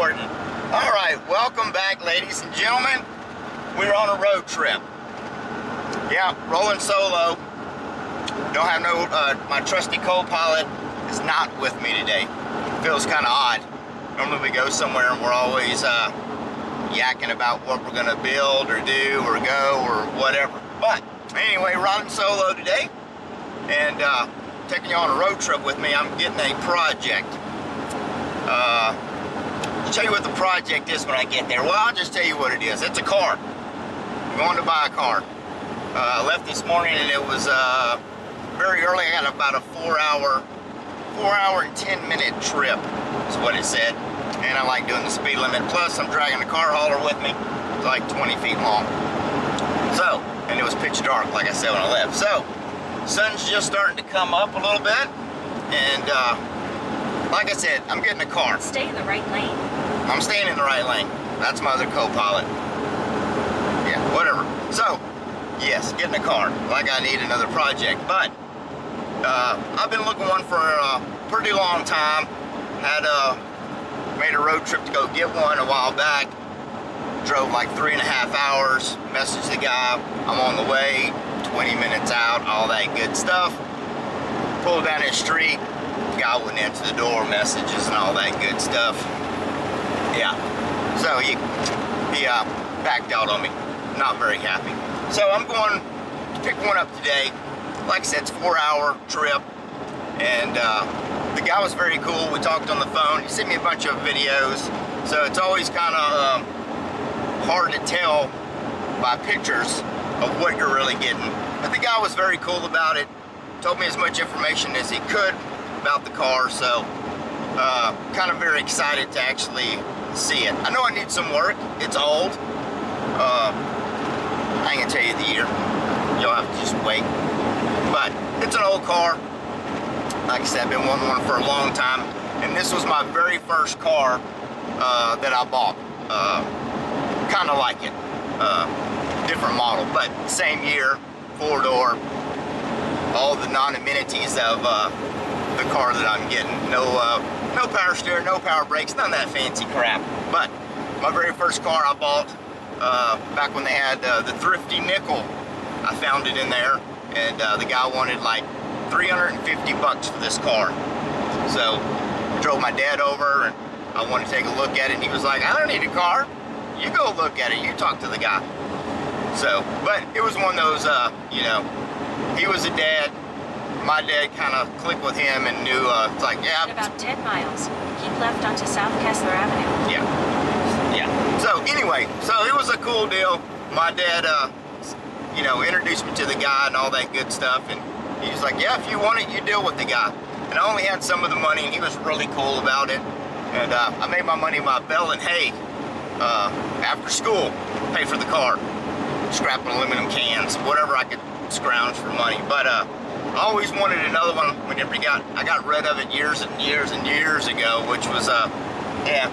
recording. All right, welcome back, ladies and gentlemen. We're on a road trip. Yeah, rolling solo. Don't have no, my trusty co-pilot is not with me today. Feels kind of odd. Normally we go somewhere and we're always yakking about what we're gonna build or do or go or whatever. But anyway, riding solo today and taking you on a road trip with me. I'm getting a project. I'll tell you what the project is when I get there. Well, I'll just tell you what it is. It's a car. I'm going to buy a car. I left this morning and it was very early. I got about a 4 hour and 10-minute trip is what it said. And I like doing the speed limit. Plus, I'm dragging a car hauler with me. It's like 20 feet long. So, and it was pitch dark, like I said when I left. So, sun's just starting to come up a little bit. And like I said, I'm getting a car. Stay in the right lane. I'm staying in the right lane. That's my other co-pilot. Yeah, whatever. So, yes, getting a car. Like I need another project. But I've been looking one for a pretty long time. Had made a road trip to go get one a while back. Drove like 3.5 hours. Messaged the guy, I'm on the way. 20 minutes out, all that good stuff. Pulled down his street. Guy wouldn't answer the door, messages and all that good stuff. Yeah, so he backed out on me. Not very happy. So I'm going to pick one up today. Like I said, it's a 4-hour trip, and the guy was very cool. We talked on the phone. He sent me a bunch of videos, so it's always kind of hard to tell by pictures of what you're really getting. But the guy was very cool about it. Told me as much information as he could about the car, so kind of very excited to actually see it. I know I need some work. It's old. I ain't gonna tell you the year. You'll have to just wait. But it's an old car. Like I said, I've been wanting one for a long time, and this was my very first car that I bought. Kind of like it. Different model, but same year, 4-door. All the non-amenities of the car that I'm getting. No power steering, no power brakes, none of that fancy crap. But my very first car I bought back when they had the thrifty nickel. I found it in there, and the guy wanted like $350 for this car. So I drove my dad over, and I wanted to take a look at it, and he was like, I don't need a car. You go look at it. You talk to the guy. So, but it was one of those, you know, he was a dad. My dad kind of clicked with him and knew, it's like, yeah. In about 10 miles, keep left onto South Kessler Avenue. Yeah. Yeah. So anyway, so it was a cool deal. My dad, you know, introduced me to the guy and all that good stuff. And he was like, yeah, if you want it, you deal with the guy. And I only had some of the money, and he was really cool about it. And I made my money by baling hay after school, pay for the car, scrapping aluminum cans, whatever I could scrounge for money. But I always wanted another one. Whenever I got rid of it years and years and years ago, which was yeah,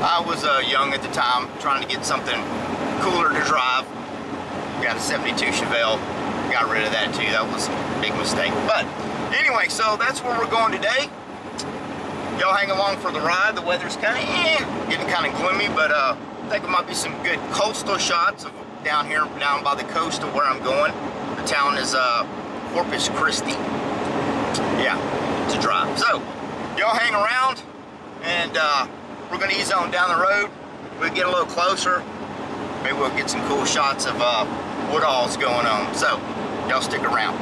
I was young at the time, trying to get something cooler to drive. Got a 72 Chevelle, got rid of that too. That was a big mistake. But anyway, so that's where we're going today. Y'all hang along for the ride. The weather's kind of getting kind of gloomy, but I think there might be some good coastal shots of down here, down by the coast of where I'm going. The town is Corpus, Christi. Yeah, it's a drive. So, y'all hang around, and we're gonna ease on down the road. We'll get a little closer. Maybe we'll get some cool shots of what all's going on. So, y'all stick around.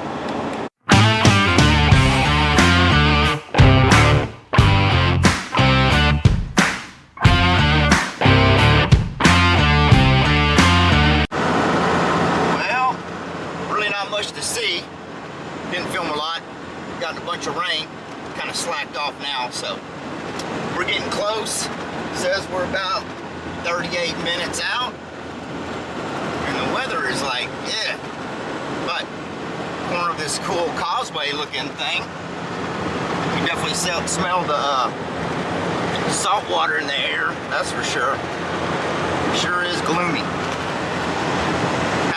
To see, didn't film a lot, got a bunch of rain, kind of slacked off now, so we're getting close. Says we're about 38 minutes out, and the weather is like, yeah, but corner of this cool causeway looking thing, you definitely smell the salt water in the air, that's for sure. Sure is gloomy.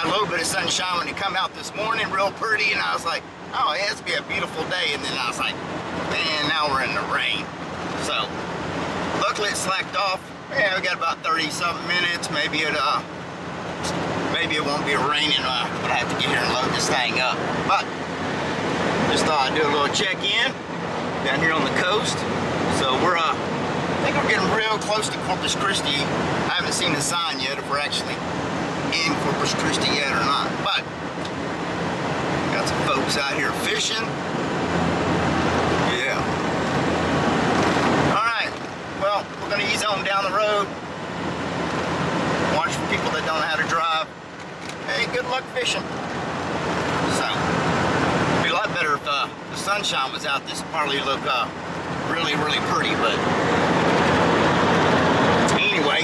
A little bit of sunshine when it come out this morning, real pretty, and I was like, oh, it has to be a beautiful day. And then I was like, man, now we're in the rain. So luckily it slacked off. Yeah, we got about 30-something minutes. Maybe it won't be raining. But I have to get here and load this thing up. But just thought I'd do a little check-in down here on the coast. So we're I think we're getting real close to Corpus Christi. I haven't seen the sign yet if we're actually in Corpus Christi yet or not. But got some folks out here fishing. Yeah. Alright, well, we're going to ease on down the road. Watch for people that don't know how to drive. Hey, good luck fishing. So, it'd be a lot better if the sunshine was out. This would probably look really, really pretty, but anyway.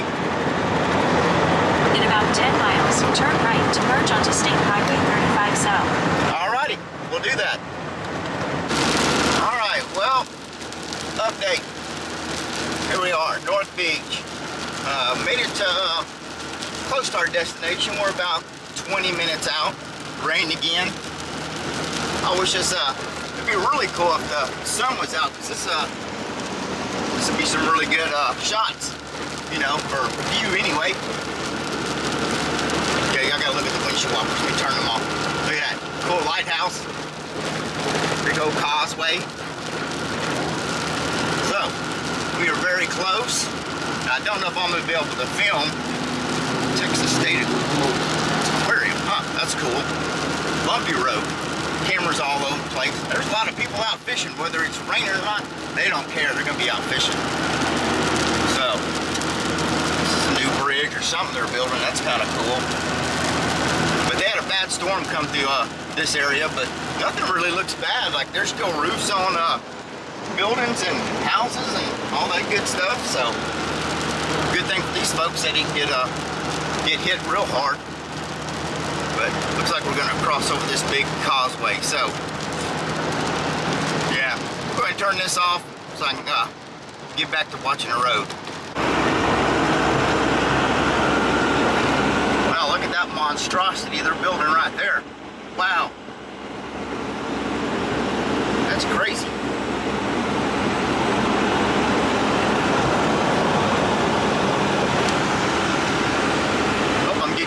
In about 10 miles, turn right to merge onto State Highway 35 South. Alrighty, we'll do that. Alright, well, update. Here we are, North Beach. Made it to close to our destination. We're about 20 minutes out. Rained again. I wish this it'd be really cool if the sun was out, because this would be some really good shots, you know, or view anyway. Okay, y'all gotta look at the windshield wipers. Let me turn them off. Look at that cool lighthouse, big old causeway. So we are very close. I don't know if I'm gonna be able to film Texas State Aquarium. Huh, that's cool. Bumpy road. Cameras all over the place. There's a lot of people out fishing, whether it's raining or not. They don't care. They're gonna be out fishing. So this is a new bridge or something they're building. That's kind of cool. But they had a bad storm come through this area, but nothing really looks bad. Like there's still roofs on buildings and houses and all that good stuff. So good thing for these folks, they didn't get hit real hard. But looks like we're gonna cross over this big causeway. So yeah, we're going to turn this off so I can get back to watching the road. Wow, look at that monstrosity they're building right there. Wow, that's crazy.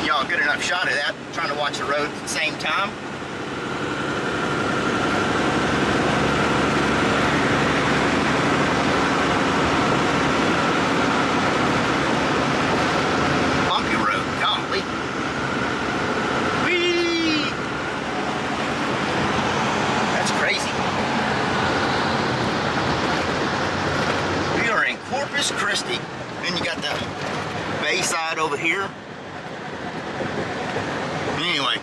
Y'all a good enough shot of that. I'm trying to watch the road at the same time. Bumpy road, golly. Whee! That's crazy. We are in Corpus Christi. Then you got the bayside over here. Anyway,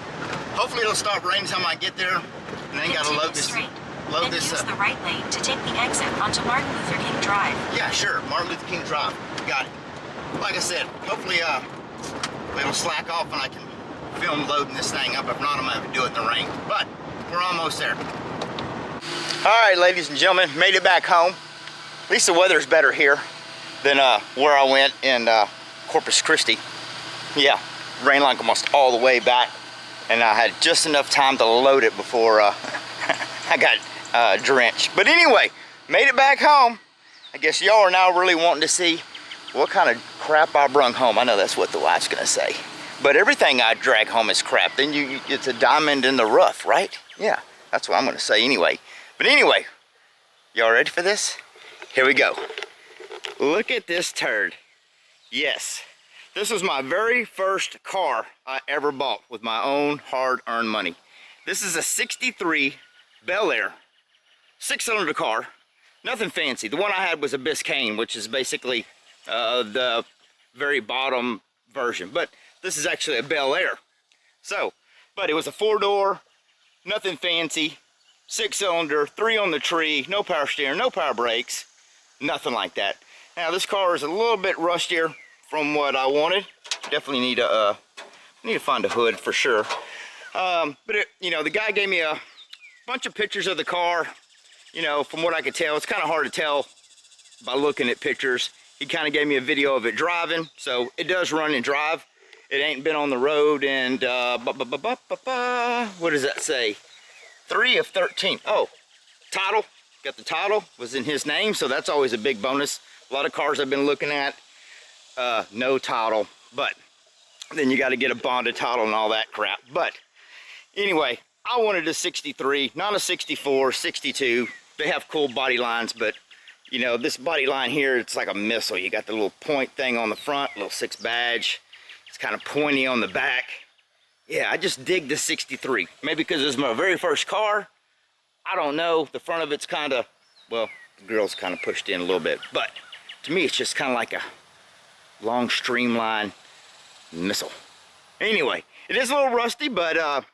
hopefully it'll stop raining time I get there, and then gotta load this. Use the right lane to take the exit onto Martin Luther King Drive. Yeah, sure, Martin Luther King Drive. Got it. Like I said, hopefully it'll slack off and I can film loading this thing up. If not, I'm gonna have to do it in the rain. But we're almost there. All right, ladies and gentlemen, made it back home. At least the weather's better here than where I went in Corpus Christi. Yeah. Rained like almost all the way back, and I had just enough time to load it before I got drenched. But anyway, made it back home. I guess y'all are now really wanting to see what kind of crap I brung home. I know that's what the wife's gonna say, but everything I drag home is crap. Then it's a diamond in the rough, right? Yeah, that's what I'm gonna say anyway. But anyway, y'all ready for this? Here we go. Look at this turd. Yes. This was my very first car I ever bought with my own hard-earned money. This is a 63 Bel Air, 6-cylinder car, nothing fancy. The one I had was a Biscayne, which is basically the very bottom version, but this is actually a Bel Air. So, but it was a 4-door, nothing fancy, 6-cylinder, 3 on the tree, no power steering, no power brakes, nothing like that. Now this car is a little bit rustier from what I wanted. Definitely need to find a hood for sure. But it, you know, the guy gave me a bunch of pictures of the car. You know, from what I could tell, it's kind of hard to tell by looking at pictures. He kind of gave me a video of it driving, so it does run and drive. It ain't been on the road, and what does that say? 3 of 13. Oh, title. Got the title. Was in his name, so that's always a big bonus. A lot of cars I've been looking at, no title, but then you got to get a bonded title and all that crap. But anyway, I wanted a 63, not a 64, 62. They have cool body lines, but you know, this body line here, it's like a missile. You got the little point thing on the front, little 6 badge. It's kind of pointy on the back. Yeah, I just dig the 63. Maybe because it's my very first car. I don't know. The front of it's kind of, well, the grill's kind of pushed in a little bit. But to me, it's just kind of like a long streamline missile. Anyway, it is a little rusty, but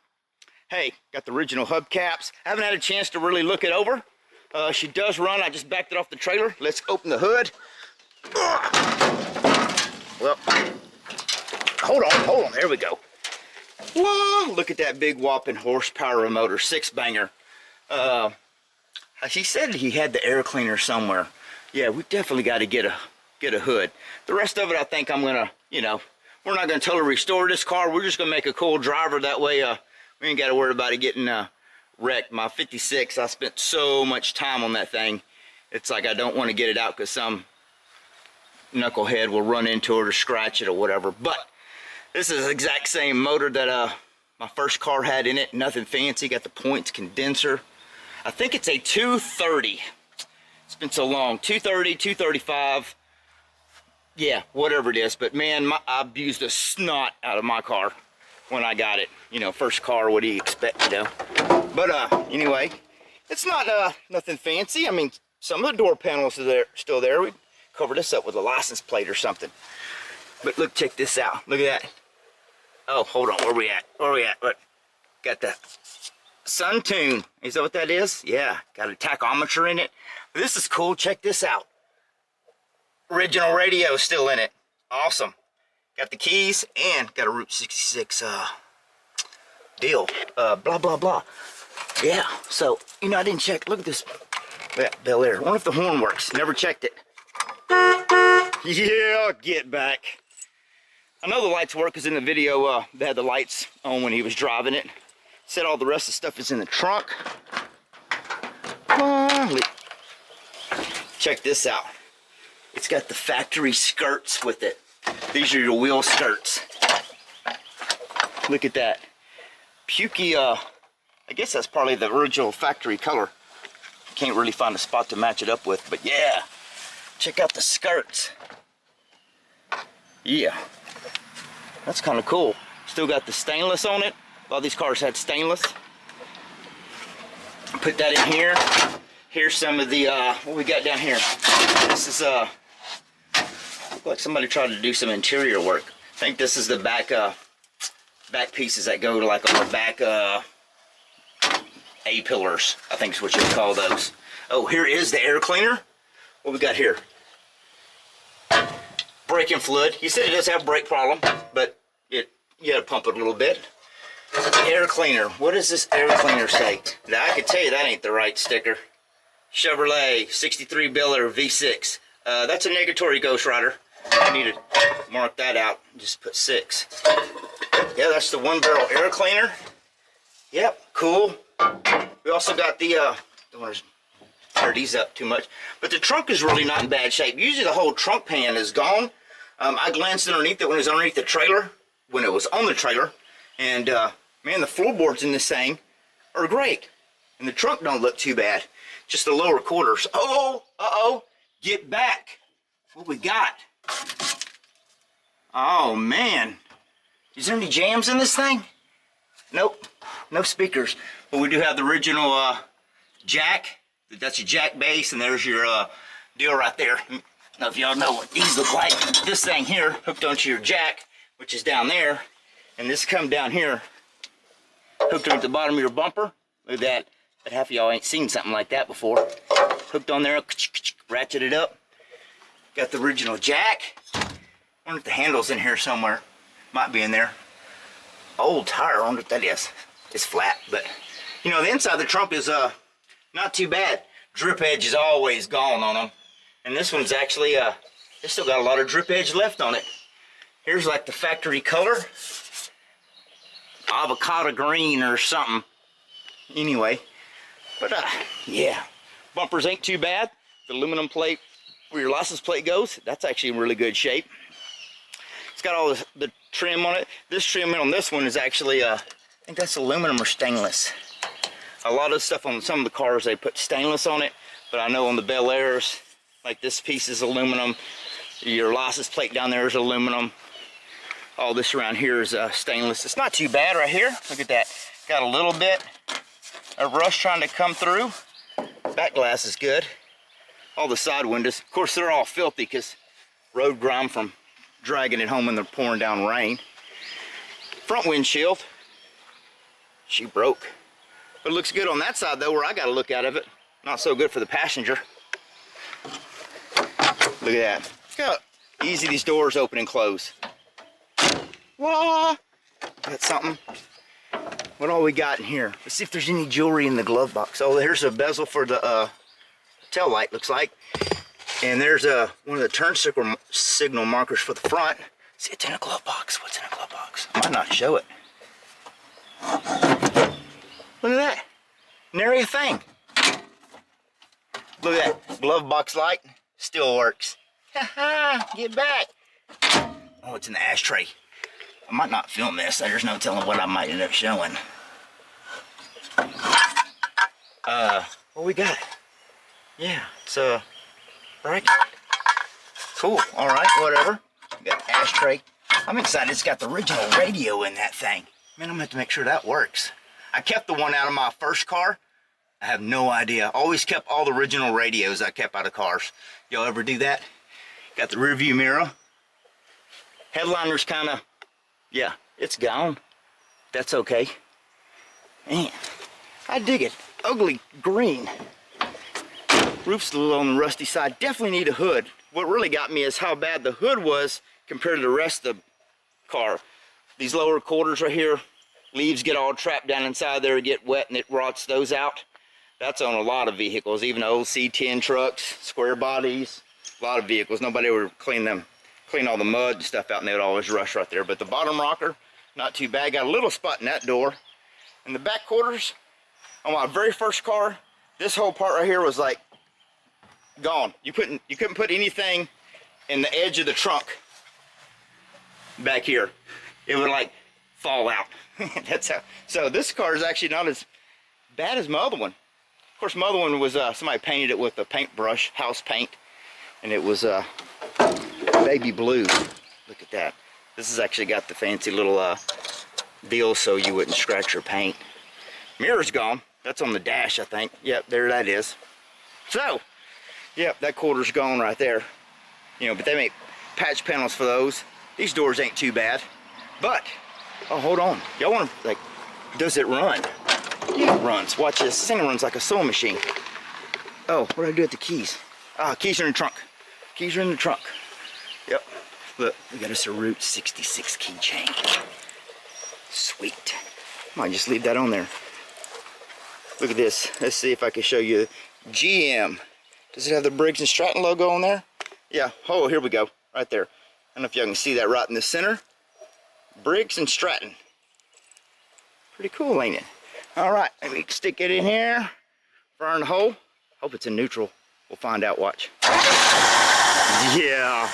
hey, got the original hubcaps. I haven't had a chance to really look it over. She does run. I just backed it off the trailer. Let's open the hood. Well, hold on. There we go. Whoa, look at that big whopping horsepower motor, 6-banger. He said he had the air cleaner somewhere. Yeah, we definitely got to get a hood. The rest of it, I think I'm gonna, you know, we're not gonna totally restore this car. We're just gonna make a cool driver. That way, we ain't got to worry about it getting wrecked. My 56, I spent so much time on that thing. It's like I don't want to get it out because some knucklehead will run into it or scratch it or whatever. But this is the exact same motor that my first car had in it. Nothing fancy. Got the points condenser. I think it's a 230. It's been so long. 230, 235. Yeah, whatever it is. But man, I abused the snot out of my car when I got it. You know, first car, what do you expect, you know? But anyway, it's not nothing fancy. I mean, some of the door panels are still there. We cover this up with a license plate or something. But look, check this out. Look at that. Oh, hold on. Where we at? Look, got the Sun Tune. Is that what that is? Yeah, got a tachometer in it. This is cool. Check this out. Original radio still in it. Awesome. Got the keys and got a Route 66 deal. Blah, blah, blah. Yeah, so, you know, I didn't check. Look at this. Yeah, Bel Air. I wonder if the horn works. Never checked it. Yeah, get back. I know the lights work because in the video they had the lights on when he was driving it. Said all the rest of the stuff is in the trunk. Check this out. It's got the factory skirts with it. These are your wheel skirts. Look at that. Pukey, I guess that's probably the original factory color. Can't really find a spot to match it up with, but yeah. Check out the skirts. Yeah. That's kind of cool. Still got the stainless on it. A lot of these cars had stainless. Put that in here. Here's some of the, what we got down here. This is, look like somebody tried to do some interior work. I think this is the back, back pieces that go to like on the back, A-pillars. I think is what you would call those. Oh, here is the air cleaner. What we got here? Braking fluid. He said it does have a brake problem, but you gotta pump it a little bit. Air cleaner. What does this air cleaner say? Now I can tell you that ain't the right sticker. Chevrolet 63 Bel Air V6. That's a negatory Ghost Rider. I need to mark that out. Just put 6. Yeah, that's the 1-barrel air cleaner. Yep, cool. We also got the don't want to tear these up too much, but the trunk is really not in bad shape. Usually the whole trunk pan is gone. I glanced underneath it when it was underneath the trailer, when it was on the trailer, and man, the floorboards in this thing are great, and the trunk don't look too bad. Just the lower quarters. Oh, get back. What we got? Oh man, is there any jams in this thing? Nope, no speakers. But we do have the original jack. That's your jack base, and there's your deal right there. I don't know if y'all know what these look like. This thing here hooked onto your jack, which is down there, and this come down here, hooked on at the bottom of your bumper. Look at that. But half of y'all ain't seen something like that before. Hooked on there, ratcheted up. Got the original jack. I wonder if the handle's in here somewhere. Might be in there. Old tire, I wonder what that is. It's flat, but you know, the inside of the trunk is not too bad. Drip edge is always gone on them. And this one's actually, it's still got a lot of drip edge left on it. Here's like the factory color. Avocado green or something. Anyway, but yeah. Bumpers ain't too bad. The aluminum plate where your license plate goes, that's actually in really good shape. got all the trim on it. This trim on this one is actually, I think that's aluminum or stainless. A lot of stuff on some of the cars, they put stainless on it, but I know on the Bel Airs, like this piece is aluminum. Your license plate down there is aluminum. All this around here is stainless. It's not too bad right here. Look at that. Got a little bit of rust trying to come through. Back glass is good. All the side windows, of course, they're all filthy because road grime from dragging it home when they're pouring down rain. Front windshield, she broke. But it looks good on that side though, where I got a look out of it. Not so good for the passenger. Look at that. Look how easy these doors open and close. Whoa! That's something. What all we got in here? Let's see if there's any jewelry in the glove box. Oh, there's a bezel for the tail light, looks like. And there's one of the turn signal markers for the front. See, it's in a glove box. What's in a glove box? I might not show it. Look at that. Nary a thing. Look at that. Glove box light. Still works. Ha-ha! Get back. Oh, it's in the ashtray. I might not film this. There's no telling what I might end up showing. What we got? Yeah, it's a bracket. Cool. All right, whatever. We got an ashtray. I'm excited. It's got the original radio in that thing. Man, I'm gonna have to make sure that works. I kept the one out of my first car. I have no idea. Always kept all the original radios I kept out of cars. Y'all ever do that? Got the rear view mirror. Headliner's kind of, yeah, it's gone. That's okay. Man, I dig it. Ugly green. Roof's a little on the rusty side. Definitely need a hood. What really got me is how bad the hood was compared to the rest of the car. These lower quarters right here, leaves get all trapped down inside there, get wet, and it rots those out. That's on a lot of vehicles, even old C10 trucks, square bodies, a lot of vehicles. Nobody would clean all the mud and stuff out, and they would always rush right there. But the bottom rocker, not too bad. Got a little spot in that door. And the back quarters, on my very first car, this whole part right here was like gone. You couldn't put anything in the edge of the trunk back here. It would like fall out. That's how. So this car is actually not as bad as my other one. Of course, my other one was somebody painted it with a paintbrush, house paint, and it was baby blue. Look at that. This has actually got the fancy little deal so you wouldn't scratch your paint. Mirror's gone. That's on the dash, I think. Yep, there that is. So, yep, that quarter's gone right there. You know, but they make patch panels for those. These doors ain't too bad. But, oh, hold on. Y'all want to, like, does it run? Yeah, it runs. Watch this. This thing runs like a sewing machine. Oh, what did I do with the keys? Ah, keys are in the trunk. Keys are in the trunk. Yep. Look, we got us a Route 66 keychain. Sweet. Might just leave that on there. Look at this. Let's see if I can show you. GM. Does it have the Briggs & Stratton logo on there? Yeah. Oh, here we go. Right there. I don't know if y'all can see that right in the center. Briggs & Stratton. Pretty cool, ain't it? All right. Let me stick it in here. Fire in the hole. Hope it's in neutral. We'll find out. Watch. Yeah.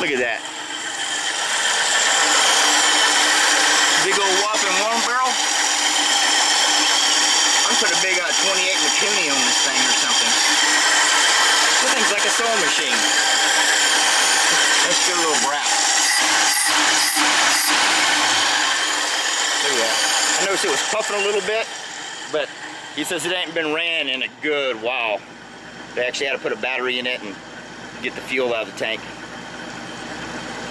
Look at that. Big old whopping one barrel. I'm put a big 28 McKinney on this thing or something. This thing's like a sewing machine. Let's get a little brat. Look at that. I noticed it was puffing a little bit, but he says it ain't been ran in a good while. They actually had to put a battery in it and get the fuel out of the tank.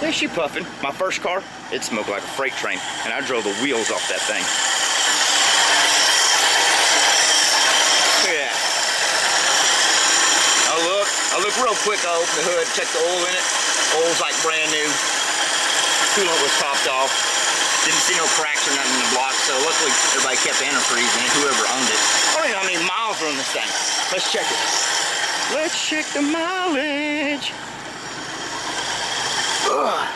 Yeah, she puffing. My first car, it smoked like a freight train, and I drove the wheels off that thing. Look at that. I look real quick. I open the hood, check the oil in it. Oil's like brand new. Coolant was topped off. Didn't see no cracks or nothing in the block, so luckily everybody kept antifreeze in it, whoever owned it. I don't even know how many miles are on this thing. Let's check it. Let's check the mileage. Ugh.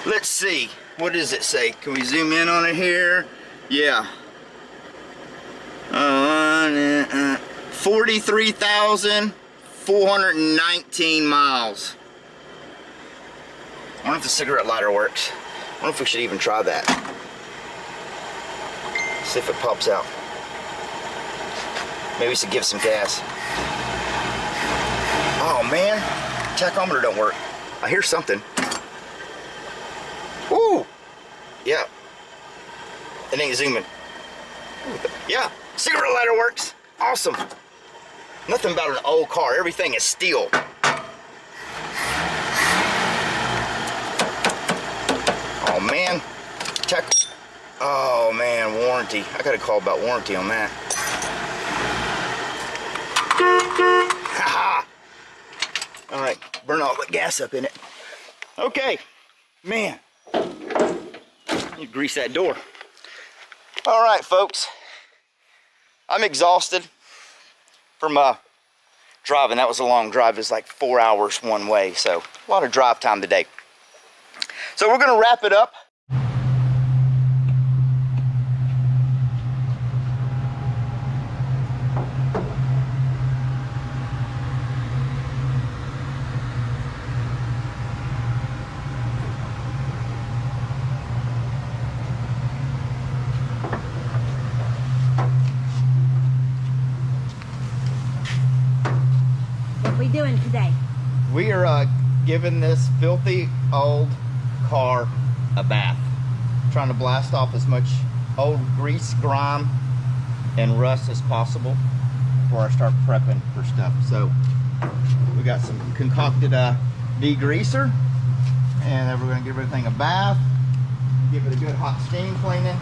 Let's see. What does it say? Can we zoom in on it here? Yeah. 43,419 miles. I wonder if the cigarette lighter works. I wonder if we should even try that. See if it pops out. Maybe we should give some gas. Oh man, tachometer don't work. I hear something. Woo! Yeah. It ain't zooming. Yeah, cigarette lighter works. Awesome. Nothing about an old car. Everything is steel. Oh man. Oh man, warranty. I gotta call about warranty on that. Haha. All right, burn all the gas up in it. Okay, man. You grease that door. All right, folks. I'm exhausted from driving. That was a long drive. It was like 4 hours one way, so a lot of drive time today. So we're gonna wrap it up. What are we doing today? We are giving this filthy old car a bath. Trying to blast off as much old grease, grime, and rust as possible before I start prepping for stuff. So we got some concocted degreaser, and then we're going to give everything a bath, give it a good hot steam cleaning.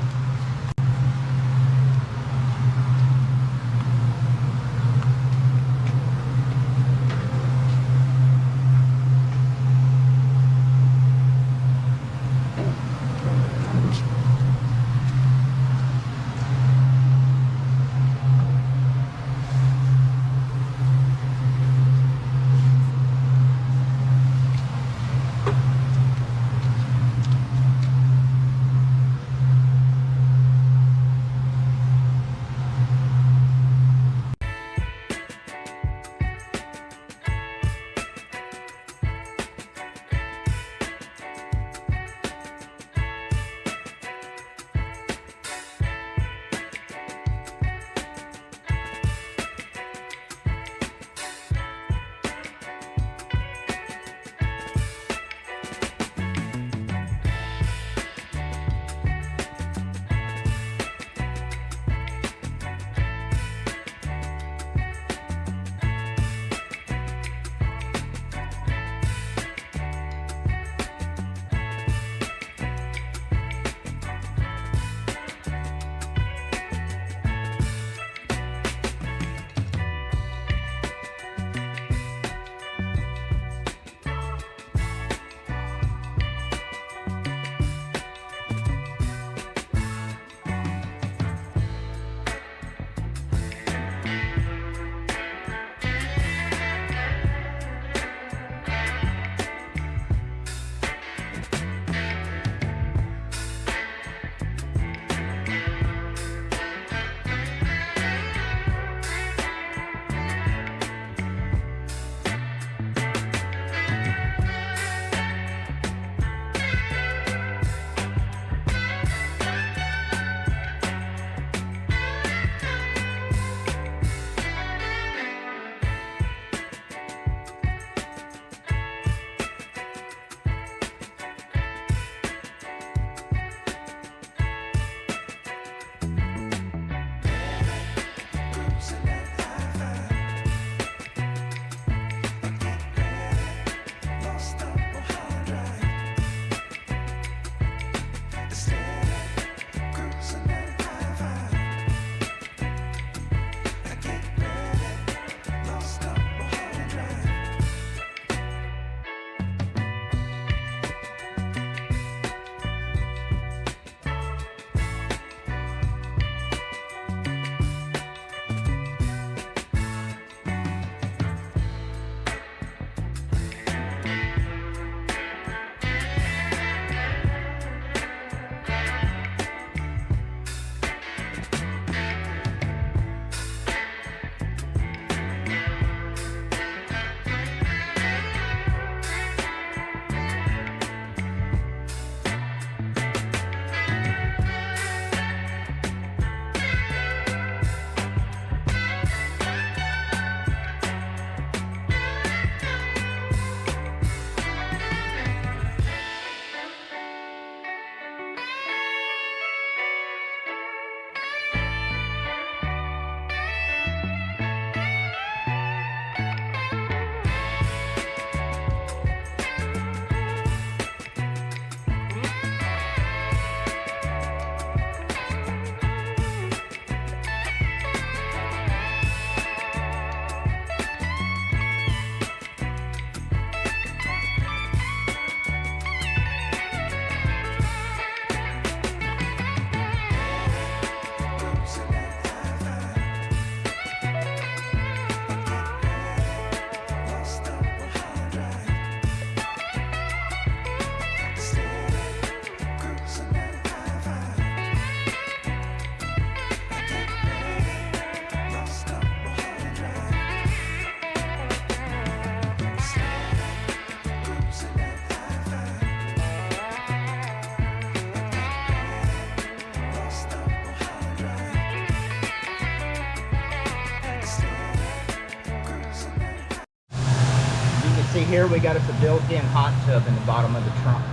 see here we got us a built-in hot tub in the bottom of the trunk.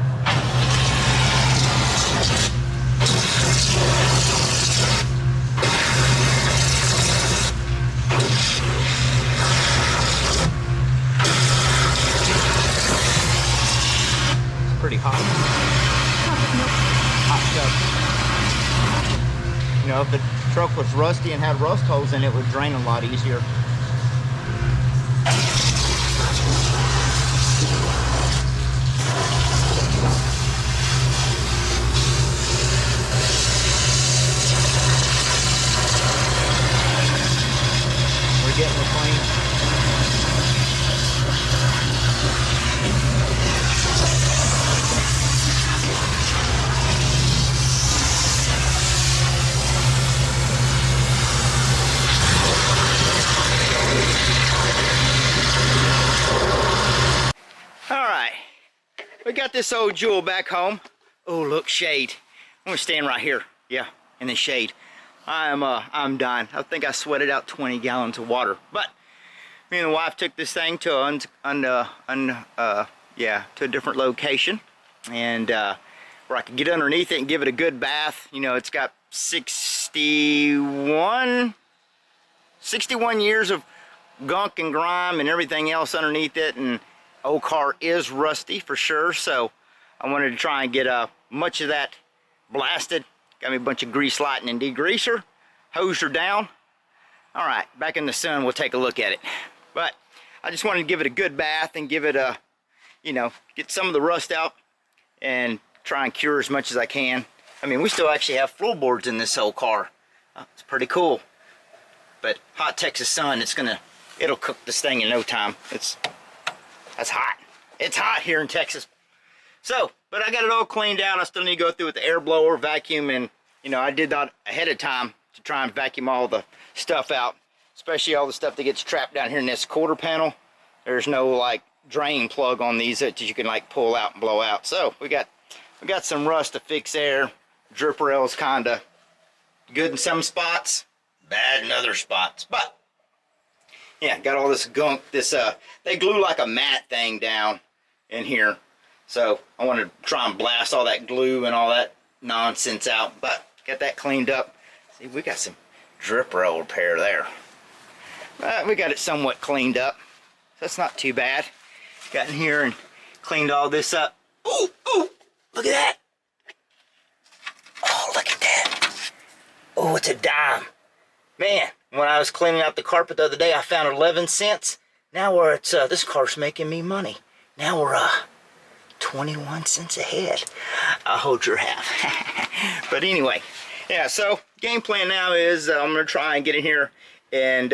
It's pretty hot. Hot tub. You know, if the truck was rusty and had rust holes in it, it would drain a lot easier. We're getting it clean. We got this old jewel back home. Oh, look, shade. I'm gonna stand right here. Yeah, in the shade. I'm dying. I think I sweated out 20 gallons of water. But me and the wife took this thing to to a different location, and where I could get underneath it and give it a good bath. You know, it's got 61 years of gunk and grime and everything else underneath it, and old car is rusty for sure, so I wanted to try and get much of that blasted. Got me a bunch of grease lighting and degreaser, hosed her down. All right, back in the sun, we'll take a look at it. But I just wanted to give it a good bath and give it a, you know, get some of the rust out and try and cure as much as I can. I mean, we still actually have floorboards in this old car. It's pretty cool. But hot Texas sun, it'll cook this thing in no time. That's hot. It's hot here in Texas. So, but I got it all cleaned out. I still need to go through with the air blower, vacuum, and you know, I did that ahead of time to try and vacuum all the stuff out, especially all the stuff that gets trapped down here in this quarter panel. There's no like drain plug on these that you can like pull out and blow out. So we got some rust to fix there. Drip rail's kinda good in some spots, bad in other spots. But yeah, got all this gunk. They glue like a mat thing down in here. So I want to try and blast all that glue and all that nonsense out. But get that cleaned up. See, we got some drip rail repair there. We got it somewhat cleaned up. That's not too bad. Got in here and cleaned all this up. Ooh, ooh, look at that. Oh, look at that. Oh, it's a dime. Man, when I was cleaning out the carpet the other day, I found 11 cents. Now we're at, this car's making me money. Now we're 21 cents ahead. I'll hold your half. But anyway, yeah, so game plan now is I'm going to try and get in here and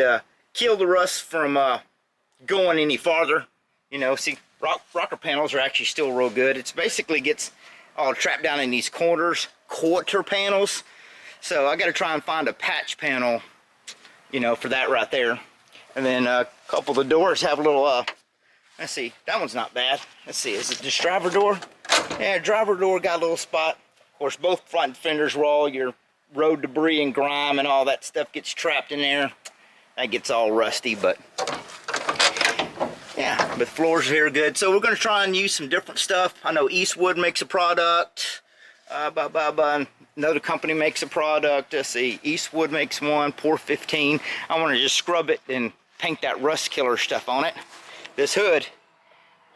kill the rust from going any farther. You know, see, rocker panels are actually still real good. It's basically gets all trapped down in these quarter panels. So I got to try and find a patch panel, you know, for that right there. And then a couple of the doors have a little, let's see, that one's not bad. Let's see, is it this driver door? Yeah, driver door got a little spot. Of course, both front fenders where all your road debris and grime and all that stuff gets trapped in there. That gets all rusty, but yeah, but the floors here are good. So we're going to try and use some different stuff. I know Eastwood makes a product. Another company makes a product. Let's see, Eastwood makes one, Pour 15. I want to just scrub it and paint that rust killer stuff on it. This hood,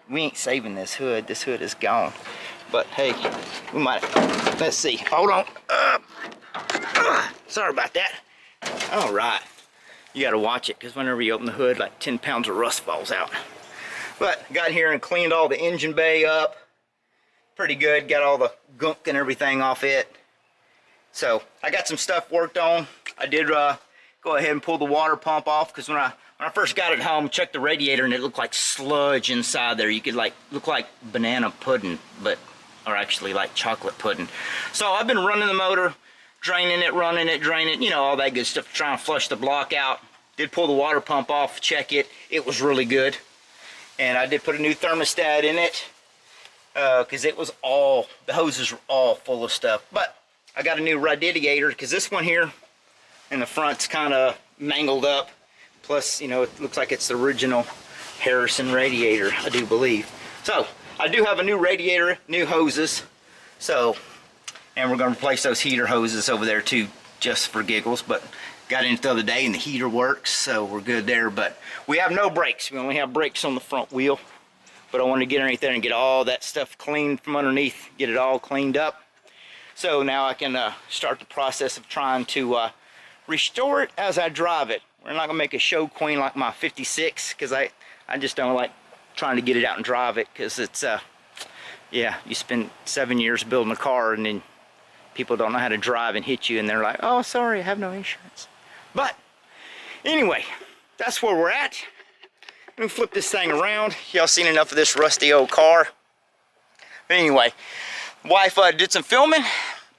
we ain't saving this hood. This hood is gone. But hey, we might, let's see, hold on. Sorry about that. All right, you got to watch it because whenever you open the hood, like 10 pounds of rust falls out. But got here and cleaned all the engine bay up. Pretty good, got all the gunk and everything off it. So I got some stuff worked on. I did go ahead and pull the water pump off because when I first got it home, checked the radiator and it looked like sludge inside there. You could like look like banana pudding, or actually like chocolate pudding. So I've been running the motor, draining it, running it, draining it, you know, all that good stuff to try and flush the block out. Did pull the water pump off, check it. It was really good. And I did put a new thermostat in it because it was all, the hoses were all full of stuff. But I got a new radiator because this one here in the front's kind of mangled up. Plus, you know, it looks like it's the original Harrison radiator, I do believe. So I do have a new radiator, new hoses. So, and we're gonna replace those heater hoses over there too, just for giggles. But got in it the other day and the heater works, so we're good there. But we have no brakes. We only have brakes on the front wheel. But I wanted to get underneath there and get all that stuff cleaned from underneath, get it all cleaned up. So now I can start the process of trying to restore it as I drive it. We're not gonna make a show queen like my 56, because I just don't like trying to get it out and drive it, because it's yeah, you spend 7 years building a car and then people don't know how to drive and hit you and they're like, oh sorry, I have no insurance. But anyway, that's where we're at. Let me flip this thing around. Y'all seen enough of this rusty old car. But anyway, wife did some filming,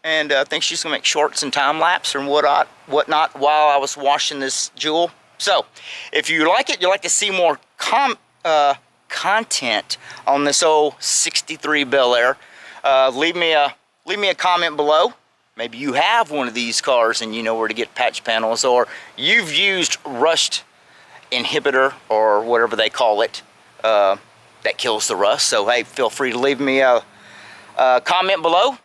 and I think she's gonna make shorts and time lapse and whatnot while I was washing this Jewel. So, if you like it, you'd like to see more content on this old 63 Bel Air, leave me a comment below. Maybe you have one of these cars and you know where to get patch panels, or you've used rust inhibitor or whatever they call it that kills the rust. So hey, feel free to leave me a comment below.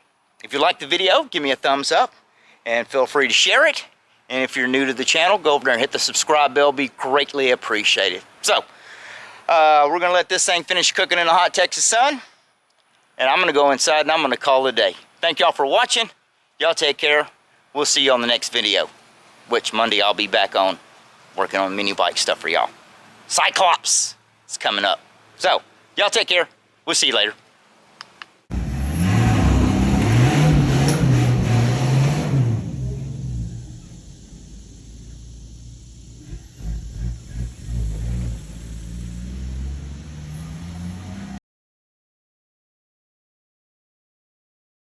If you like the video, give me a thumbs up and feel free to share it. And if you're new to the channel, go over there and hit the subscribe bell. Be greatly appreciated. So we're gonna let this thing finish cooking in the hot Texas sun, and I'm gonna go inside and I'm gonna call it a day. Thank y'all for watching. Y'all take care. We'll see you on the next video, which Monday I'll be back on working on mini bike stuff for y'all. Cyclops is coming up. So y'all take care. We'll see you later.